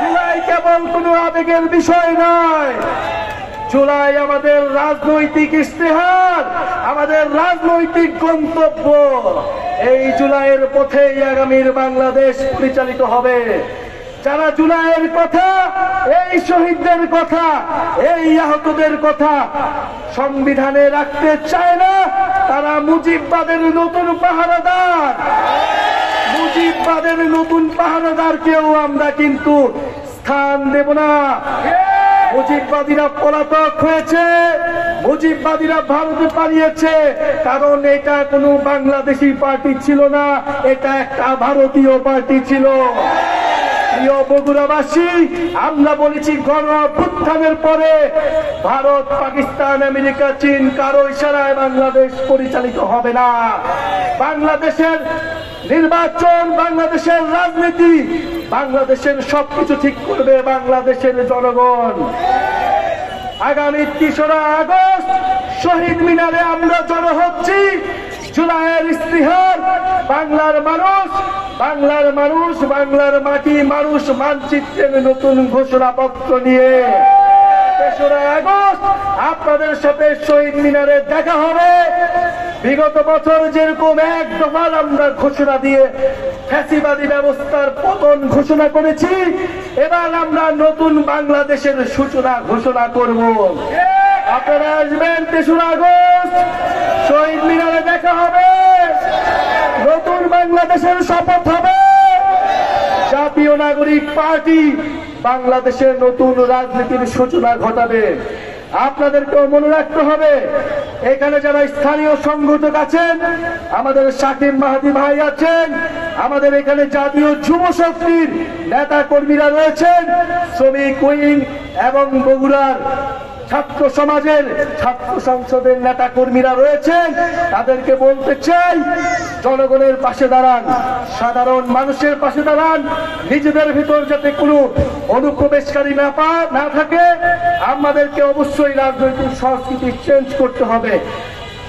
জুলাই কেবল কোনো আবেগের বিষয় নয়, জুলাই আমাদের রাজনৈতিক ইশতেহার, আমাদের রাজনৈতিক গন্তব্য। এই জুলাইয়ের পথেই আগামীর বাংলাদেশ পরিচালিত হবে। যারা জুলাইয়ের কথা, এই শহীদদের কথা, এই আহতদের কথা সংবিধানে রাখতে চায় না, তারা মুজিববাদের নতুন পাহারাদার। মুজিববাদের নতুন পাহারাদারকেও আমরা কিন্তু স্থান দেব না। মুজিববাদীরা পলাতক হয়েছে, মুজিববাদীরা ভারতে পালিয়েছে, কারণ এটা কোনো বাংলাদেশি পার্টি ছিল না, এটা একটা ভারতীয় পার্টি ছিল। প্রিয় বগুড়াবাসী, আমরা বলেছি গণ অভ্যুত্থানের পরে ভারত, পাকিস্তান, আমেরিকা, চীন কারো ইশারায় বাংলাদেশ পরিচালিত হবে না। বাংলাদেশের নির্বাচন, বাংলাদেশের রাজনীতি, বাংলাদেশের সবকিছু ঠিক করবে বাংলাদেশের জনগণ। আগামী ৩রা আগস্ট শহীদ মিনারে আমরা জড়ো হচ্ছি। জুলাইয়ের ইশতেহার, বাংলার মানুষ, বাংলার মানুষ, বাংলার মাটি, মানুষ মানচিত্রের নতুন ঘোষণাপত্র নিয়ে ৩রা আগস্ট আপনাদের সাথে শহীদ মিনারে দেখা হবে। বিগত বছর যেরকম এক দফার আমরা ঘোষণা দিয়ে ফ্যাসিবাদী ব্যবস্থার পতন ঘোষণা করেছি, এবার আমরা নতুন বাংলাদেশের সূচনা ঘোষণা করব। আপনারা আসবেন ৩রা আগস্ট, শহীদ মিনারে দেখা হবে, নতুন বাংলাদেশের শপথ হবে। জাতীয় নাগরিক পার্টি বাংলাদেশের নতুন রাজনীতির সূচনা ঘটাবে। আপনাদেরকেও মনে রাখতে হবে, এখানে যারা স্থানীয় সংগঠক আছেন, আমাদের শাকিব মাহাদি ভাই আছেন, আমাদের এখানে জাতীয় যুব শক্তির নেতা কর্মীরা রয়েছেন, শ্রমিক উইং এবং বগুড়ার ছাত্র সমাজের, ছাত্র সংসদের নেতা কর্মীরা রয়েছেন। তাদেরকে বলতে চাই, জনগণের পাশে দাঁড়ান, সাধারণ মানুষের পাশে দাঁড়ান। নিজেদের ভিতর যাতে কোনো অনুপ্রবেশকারী না থাকে। আমাদেরকে অবশ্যই রাজনৈতিক সংস্কৃতি চেঞ্জ করতে হবে।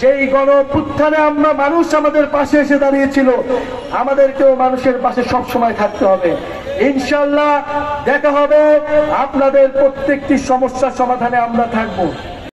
যেই গণ অভ্যুত্থানে আমরা মানুষ আমাদের পাশে এসে দাঁড়িয়েছিল, আমাদেরকেও মানুষের পাশে সবসময় থাকতে হবে। ইনশাআল্লাহ দেখা হবে। আপনাদের প্রত্যেকটি সমস্যার সমাধানে আমরা থাকবো।